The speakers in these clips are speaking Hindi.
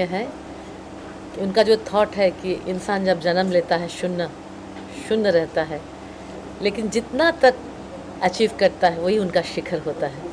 में है कि उनका जो थॉट है कि इंसान जब जन्म लेता है शून्य रहता है, लेकिन जितना तक अचीव करता है वही उनका शिखर होता है।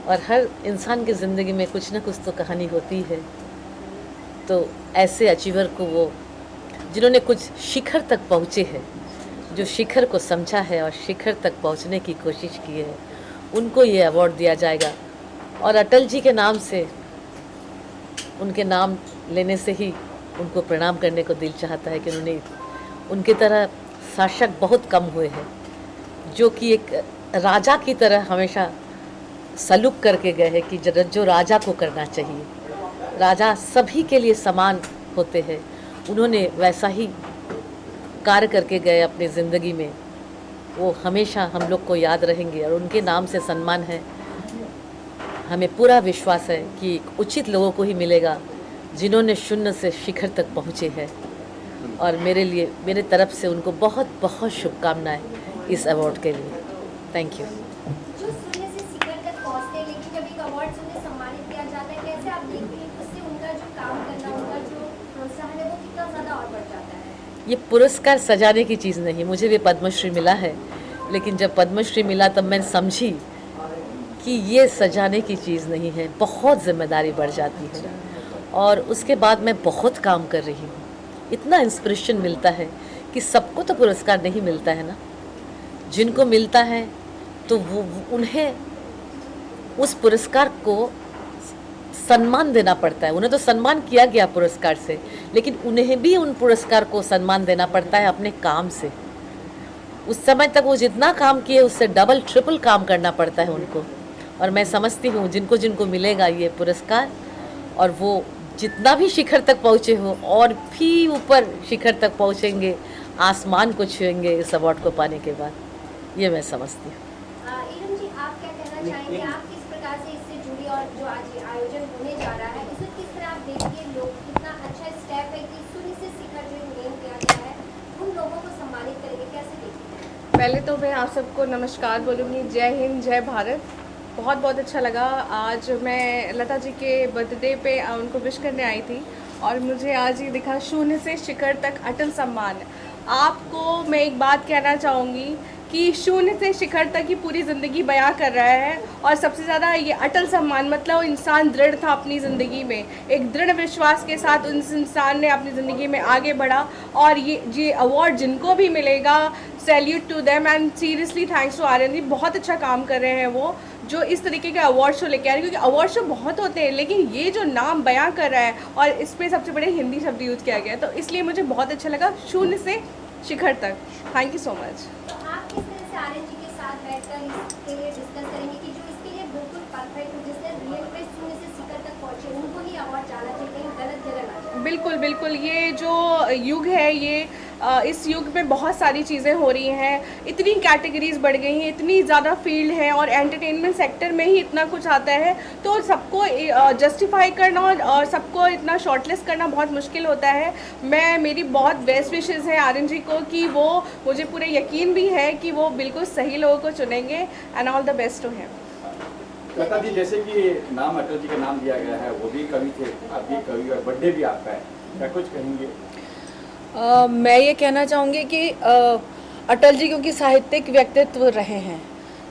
और हर इंसान की ज़िंदगी में कुछ ना कुछ तो कहानी होती है। तो ऐसे अचीवर को, वो जिन्होंने कुछ शिखर तक पहुँचे हैं, जो शिखर को समझा है और शिखर तक पहुँचने की कोशिश की है, उनको ये अवार्ड दिया जाएगा। और अटल जी के नाम से, उनके नाम लेने से ही उनको प्रणाम करने को दिल चाहता है कि उन्होंने, उनकी तरह शासक बहुत कम हुए हैं जो कि एक राजा की तरह हमेशा सलूक करके गए हैं कि जो राजा को करना चाहिए। राजा सभी के लिए समान होते हैं, उन्होंने वैसा ही कार्य करके गए अपनी ज़िंदगी में। वो हमेशा हम लोग को याद रहेंगे और उनके नाम से सम्मान है। हमें पूरा विश्वास है कि उचित लोगों को ही मिलेगा जिन्होंने शून्य से शिखर तक पहुँचे हैं। और मेरे तरफ से उनको बहुत बहुत शुभकामनाएं इस अवार्ड के लिए। Thank you. जो शून्य से शिखर तक पहुंचते हैं, लेकिन जब एक अवार्ड से उन्हें सम्मानित किया जाता है, कैसे आप देखते हैं उससे उनका जो काम करना, उनका जो प्रोत्साहन है वो कितना ज़्यादा और बढ़ जाता है? ये पुरस्कार सजाने की चीज़ नहीं। मुझे भी पद्मश्री मिला है, लेकिन जब पद्मश्री मिला तब मैंने समझी कि ये सजाने की चीज़ नहीं है, बहुत जिम्मेदारी बढ़ जाती है। और उसके बाद मैं बहुत काम कर रही हूँ। इतना इंस्पिरेशन मिलता है कि सबको तो पुरस्कार नहीं मिलता है ना, जिनको मिलता है तो वो उन्हें उस पुरस्कार को सम्मान देना पड़ता है। उन्हें तो सम्मान किया गया पुरस्कार से, लेकिन उन्हें भी उन पुरस्कार को सम्मान देना पड़ता है अपने काम से। उस समय तक वो जितना काम किए उससे डबल ट्रिपल काम करना पड़ता है उनको। और मैं समझती हूँ जिनको जिनको मिलेगा ये पुरस्कार, और वो जितना भी शिखर तक पहुँचे हो और भी ऊपर शिखर तक पहुँचेंगे, आसमान को छुएंगे इस अवार्ड को पाने के बाद, ये मैं समझती हूँ। इरम जी, आप क्या कहना चाहेंगे? आप किस प्रकार से इससे जुड़ी और जो आज आयोजन होने जा रहा है उसे किस तरह आप देखिए, लोग कितना अच्छा स्टेप है कि शून्य से शिखर जो नेम किया गया है उन लोगों को सम्मानित करेंगे, कैसे देखते हैं? पहले तो मैं आप सबको नमस्कार बोलूँगी। जय हिंद, जय भारत। बहुत बहुत अच्छा लगा। आज मैं लता जी के बर्थडे पे उनको विश करने आई थी और मुझे आज ये दिखा, शून्य से शिखर तक अटल सम्मान। आपको मैं एक बात कहना चाहूँगी कि शून्य से शिखर तक की पूरी ज़िंदगी बयां कर रहा है, और सबसे ज़्यादा ये अटल सम्मान मतलब इंसान दृढ़ था अपनी ज़िंदगी में, एक दृढ़ विश्वास के साथ उस इंसान ने अपनी ज़िंदगी में आगे बढ़ा। और ये अवार्ड जिनको भी मिलेगा, salute to them and seriously thanks to Aryan ji. बहुत अच्छा काम कर रहे हैं वो, जो इस तरीके के अवार्ड शो लेके आ रहे हैं, क्योंकि अवार्ड शो बहुत होते हैं लेकिन ये जो नाम बयां कर रहा है और इस पर सबसे बड़े हिंदी शब्द यूज़ किया गया है, तो इसलिए मुझे बहुत अच्छा लगा। शून्य से शिखर तक। Thank you so much. तो आप किस तरह से आर्यन जी के साथ बैठकर इसके लिए डिस्कस करेंगे कि जो इसके लिए बिल्कुल परफेक्ट हो, जिसने रियल में शून्य से शिखर तक पहुंचे, उनको ही अवार्ड जाना चाहिए, कहीं गलत जगह ना जाए? बिल्कुल बिल्कुल। ये जो युग है, ये इस युग में बहुत सारी चीज़ें हो रही हैं, इतनी कैटेगरीज बढ़ गई हैं, इतनी ज़्यादा फील्ड हैं और एंटरटेनमेंट सेक्टर में ही इतना कुछ आता है, तो सबको जस्टिफाई करना और सबको इतना शॉर्टलिस्ट करना बहुत मुश्किल होता है। मेरी बहुत बेस्ट विशेज़ हैं आर्यन जी को कि वो, मुझे पूरे यकीन भी है कि वो बिल्कुल सही लोगों को चुनेंगे। And all the best to him. Lata ji, जैसे कि नाम अटल जी का नाम दिया गया है, वो भी कवि थे, आप भी कवि और बर्थडे भी आपका है, क्या कुछ कहेंगे? मैं ये कहना चाहूँगी कि अटल जी क्योंकि साहित्यिक व्यक्तित्व रहे हैं,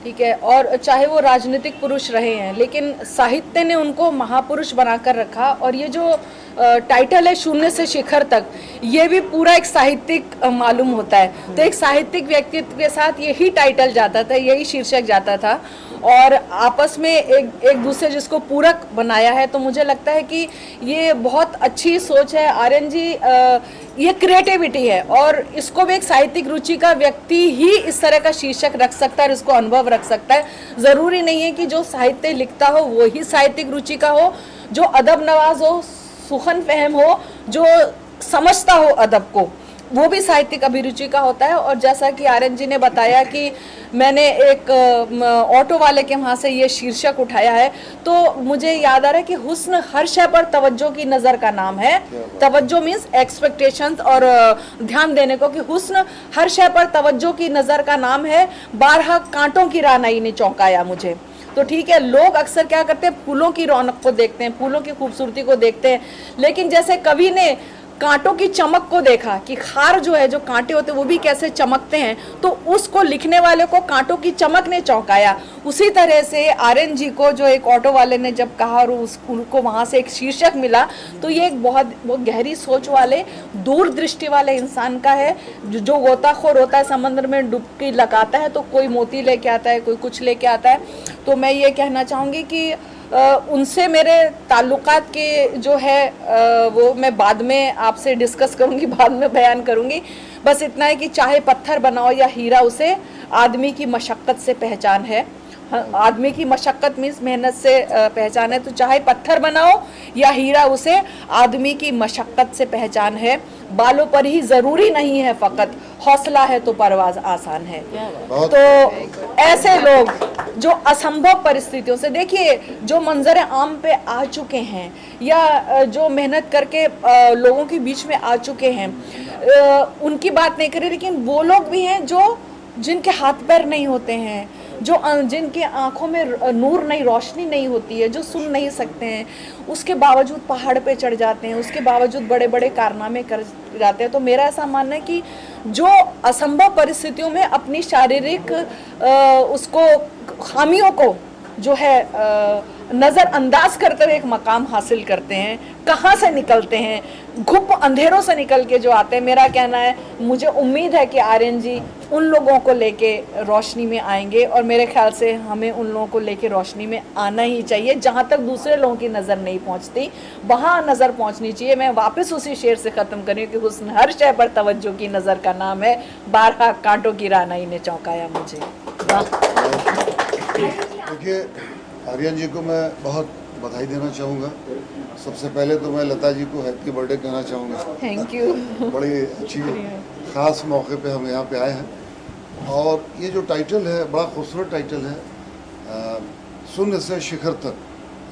ठीक है, और चाहे वो राजनीतिक पुरुष रहे हैं, लेकिन साहित्य ने उनको महापुरुष बनाकर रखा। और ये जो टाइटल है शून्य से शिखर तक, ये भी पूरा एक साहित्यिक मालूम होता है। तो एक साहित्यिक व्यक्तित्व के साथ यही टाइटल जाता था, यही शीर्षक जाता था, और आपस में एक दूसरे जिसको पूरक बनाया है। तो मुझे लगता है कि ये बहुत अच्छी सोच है आर्यन जी, ये क्रिएटिविटी है, और इसको भी एक साहित्यिक रुचि का व्यक्ति ही इस तरह का शीर्षक रख सकता है और इसको अनुभव रख सकता है। ज़रूरी नहीं है कि जो साहित्य लिखता हो वो ही साहित्यिक रुचि का हो, जो अदब नवाज हो, सुखन फहम हो, जो समझता हो अदब को, वो भी साहित्यिक अभिरुचि का होता है। और जैसा कि आर्यन जी ने बताया कि मैंने एक ऑटो वाले के वहाँ से ये शीर्षक उठाया है, तो मुझे याद आ रहा है कि हुस्न हर शय पर तवज्जो की नज़र का नाम है। तवज्जो मीन्स एक्सपेक्टेशंस, और ध्यान देने को, कि हुस्न हर शय पर तवज्जो की नज़र का नाम है। 12 कांटों की रानाई ने चौंकाया मुझे। तो ठीक है, लोग अक्सर क्या करते हैं, फूलों की रौनक को देखते हैं, फूलों की खूबसूरती को देखते हैं, लेकिन जैसे कवि ने कांटों की चमक को देखा कि खार जो है, जो कांटे होते हैं वो भी कैसे चमकते हैं, तो उसको लिखने वाले को कांटों की चमक ने चौंकाया। उसी तरह से आर्यन जी को जो एक ऑटो वाले ने जब कहा और उनको वहाँ से एक शीर्षक मिला, तो ये एक बहुत गहरी सोच वाले, दूरदृष्टि वाले इंसान का है। जो गोताखोर होता है, समंदर में डुबकी लगाता है तो कोई मोती लेके आता है, कोई कुछ लेके आता है। तो मैं ये कहना चाहूँगी कि उनसे मेरे ताल्लुकात के जो है वो मैं बाद में आपसे डिस्कस करूंगी, बाद में बयान करूंगी। बस इतना है कि चाहे पत्थर बनाओ या हीरा, उसे आदमी की मशक्क़त से पहचान है। आदमी की मशक्क़त मीन्स मेहनत से पहचान है। तो चाहे पत्थर बनाओ या हीरा, उसे आदमी की मशक्क़त से पहचान है। बालों पर ही ज़रूरी नहीं है फ़कत, हौसला है तो परवाज़ आसान है। तो ऐसे लोग जो असंभव परिस्थितियों से, देखिए जो मंजर आम पे आ चुके हैं या जो मेहनत करके लोगों के बीच में आ चुके हैं, उनकी बात नहीं करें, लेकिन वो लोग भी हैं जो जिनके हाथ पैर नहीं होते हैं, जो जिनकी आंखों में नूर नहीं, रोशनी नहीं होती है, जो सुन नहीं सकते हैं, उसके बावजूद पहाड़ पे चढ़ जाते हैं, उसके बावजूद बड़े बड़े कारनामे कर जाते हैं। तो मेरा ऐसा मानना है कि जो असंभव परिस्थितियों में अपनी शारीरिक उसको खामियों को जो है नज़रअंदाज करते हुए एक मकाम हासिल करते हैं, कहाँ से निकलते हैं, घुप अंधेरों से निकल के जो आते हैं। मेरा कहना है, मुझे उम्मीद है कि आर्यन जी उन लोगों को लेके रोशनी में आएंगे, और मेरे ख्याल से हमें उन लोगों को लेके रोशनी में आना ही चाहिए। जहाँ तक दूसरे लोगों की नज़र नहीं पहुँचती, वहाँ नज़र पहुँचनी चाहिए। मैं वापस उसी शेर से ख़त्म करूँ कि हुस्न हर शय पर तवज्जो की नज़र का नाम है, 12 कांटों की रानाई ने चौंकाया मुझे। देखिए, आर्यन जी को मैं बहुत बधाई देना चाहूँगा। सबसे पहले तो मैं लता जी को हैप्पी बर्थडे कहना चाहूँगा। Thank you. बड़ी अच्छी ख़ास मौके पे हम यहाँ पे आए हैं, और ये जो टाइटल है बड़ा खूबसूरत टाइटल है, शून्य से शिखर तक।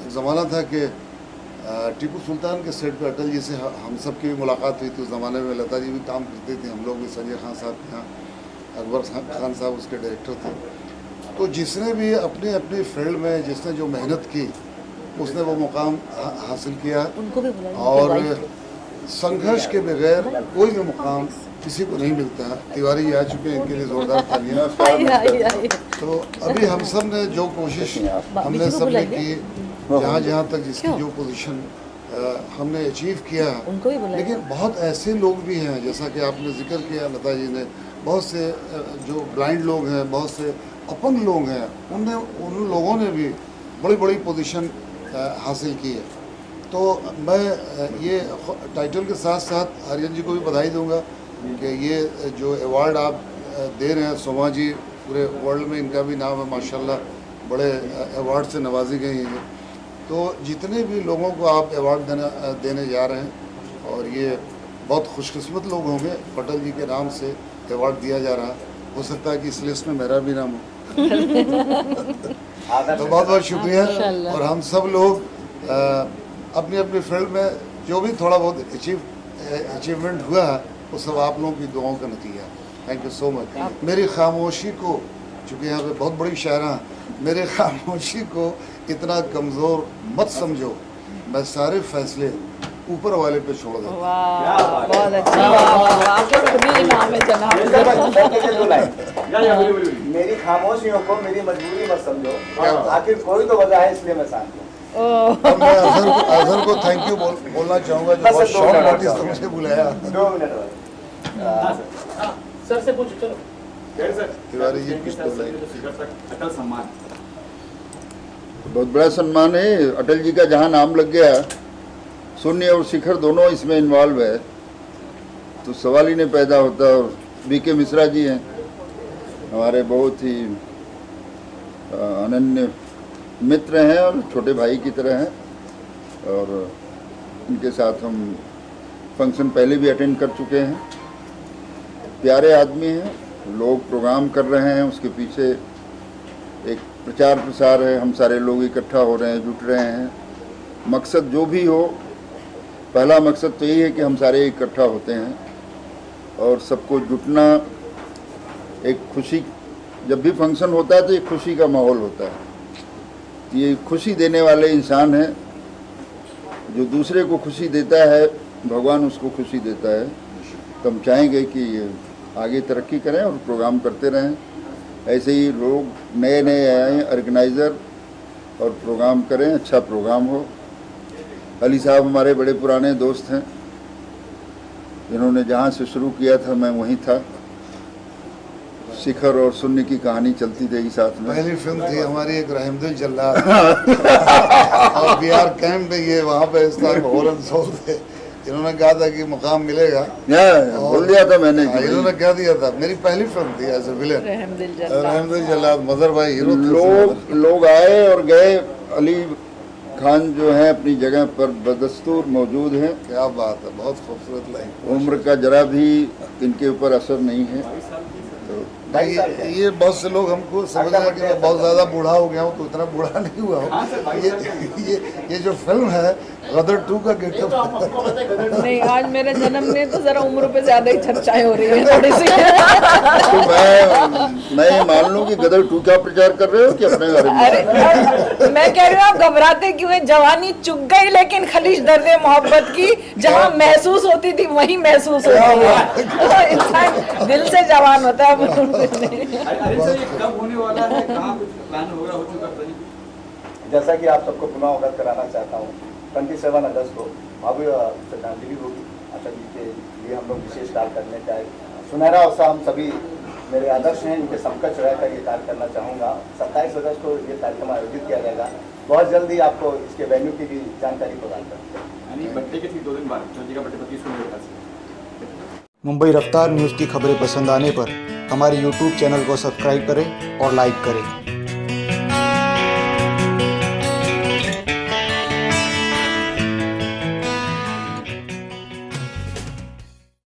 एक ज़माना था कि टीपू सुल्तान के सेट पे अटल जी से हम सब की भी मुलाकात हुई थी। उस ज़माने में लता जी भी काम करते थे, हम लोग भी, संजय खान साहब के यहाँ, अकबर खान साहब उसके डायरेक्टर थे। तो जिसने भी अपनी अपनी फील्ड में जिसने जो मेहनत की, उसने वो मुकाम हासिल किया, उनको भी बुलाइए। और संघर्ष के बगैर कोई भी मुकाम किसी को नहीं मिलता है। तिवारी जी आ चुके हैं, इनके लिए जोरदार तालियां। तो अभी हम सब ने जो कोशिश हमने सब ने की, जहाँ जहाँ तक जिसकी जो पोजीशन हमने अचीव किया, लेकिन बहुत ऐसे लोग भी हैं, जैसा कि आपने जिक्र किया लता जी ने, बहुत से जो ब्लाइंड लोग हैं, बहुत से अपंग लोग हैं, उन लोगों ने भी बड़ी बड़ी पोजीशन हासिल की है। तो मैं ये टाइटल के साथ साथ आर्यन जी को भी बधाई दूंगा कि ये जो अवार्ड आप दे रहे हैं, सोमा जी पूरे वर्ल्ड में इनका भी नाम है माशाल्लाह, बड़े अवार्ड से नवाजी गई हैं। तो जितने भी लोगों को आप अवार्ड देने जा रहे हैं, और ये बहुत खुशकिस्मत लोग होंगे, पटेल जी के नाम से अवार्ड दिया जा रहा है। हो सकता है कि इस लिस्ट में मेरा भी नाम हो। तो बहुत बहुत शुक्रिया। और हम सब लोग अपनी अपनी फील्ड में जो भी थोड़ा बहुत अचीवमेंट हुआ है, वो सब आप लोगों की दुआओं का नतीजा है। Thank you so much. मेरी खामोशी को, चूँकि यहाँ पे बहुत बड़ी शायरा, मेरे खामोशी को इतना कमज़ोर मत समझो, मैं सारे फैसले ऊपर वाले पे छोड़ देता हूँ। बहुत अच्छा, आपके खुद ही नाम है जनाब। मेरी खामोशियों को मेरी मजबूरी मत समझो, आखिर कोई तो वजह है, इसलिए मैं शांत हूँ। अब मैं अजहर को थैंक यू बोलना चाहूँगा, जो बहुत शॉर्ट नोटिस से मुझे बुलाया। 2 मिनट बाद सर से पूछो, चलो तिवारी जी कुछ तो अटल सम्मान बहुत बड़ा सम्मान है। अटल जी का जहाँ नाम लग गया, शून्य और शिखर दोनों इसमें इन्वॉल्व है, तो सवाल ही नहीं पैदा होता। और बीके मिश्रा जी हैं हमारे बहुत ही अनन्य मित्र हैं और छोटे भाई की तरह हैं, और इनके साथ हम फंक्शन पहले भी अटेंड कर चुके हैं। प्यारे आदमी हैं, लोग प्रोग्राम कर रहे हैं, उसके पीछे एक प्रचार प्रसार है, हम सारे लोग इकट्ठा हो रहे हैं, जुट रहे हैं। मकसद जो भी हो, पहला मकसद तो यही है कि हम सारे इकट्ठा होते हैं, और सबको जुटना, एक खुशी, जब भी फंक्शन होता है तो एक खुशी का माहौल होता है। ये खुशी देने वाले इंसान हैं। जो दूसरे को खुशी देता है भगवान उसको खुशी देता है। तो हम चाहेंगे कि आगे तरक्की करें और प्रोग्राम करते रहें। ऐसे ही लोग नए नए आए ऑर्गेनाइज़र और प्रोग्राम करें, अच्छा प्रोग्राम हो। अली साहब हमारे बड़े पुराने दोस्त हैं, जिन्होंने जहाँ से शुरू किया था मैं वहीं था। शिखर और शून्य की कहानी चलती रही साथ में। पहली फिल्म थी हमारी एक रहमदिल जल्लाद और बिहार कैंप में ये वहाँ पे इस तरह हॉरन सोल थे, इन्होंने कहा था कि मुकाम मिलेगा। बोल दिया था मैंने कि इन्होंने कह दिया था। मेरी पहली फिल्म थी as a villain, रहमदिल Jallad. Mother भाई हीरो लोग आए और गए। अली खान जो है अपनी जगह पर बदस्तूर मौजूद हैं। क्या बात है, बहुत खूबसूरत लाइन। उम्र का जरा भी इनके ऊपर असर नहीं है। तो भाई ये बहुत से लोग हमको समझ रहे हैं कि मैं बहुत ज़्यादा बूढ़ा हो गया हूँ, तो इतना बूढ़ा नहीं हुआ हूँ। ये जो फिल्म है गदर 2 का गेटअप नहीं, आज मेरे जन्मदिन तो जरा उम्र पे ज्यादा ही चर्चाएं हो रही है थोड़ी सी। तो मैं ये मान लूँ कि गदर 2 का प्रचार कर रहे हो कि अपने बारे में? अरे मैं कह रही हूँ आप घबराते क्यों हैं? जवानी चुक गई लेकिन खलीज दर्द मोहब्बत की जहाँ महसूस होती थी वही महसूस होती है। तो इंसान दिल से जवान होता है। कब होने वाला है, कहाँ कुछ प्लान हो चुका है? जैसा कि आप सबको पुनः अवगत कराना चाहता हूँ, 27 अगस्त को भव्य श्रद्धांजलि होगी अटल जी के लिए। हम लोग विशेष कार्य करने का सुनहरा अवसर हम सभी मेरे आदर्श हैं, इनके समकक्ष रहकर ये कार्य करना चाहूँगा। 27 अगस्त को ये कार्यक्रम आयोजित किया जाएगा। बहुत जल्दी आपको इसके वेन्यू की भी जानकारी प्रदान करते हैं। यानी बर्थडे के ठीक 2 दिन बाद अटल जी का बर्थडे 25 को होगा। मुंबई रफ्तार न्यूज़ की खबरें पसंद आने पर हमारे YouTube चैनल को सब्सक्राइब करें और लाइक करें।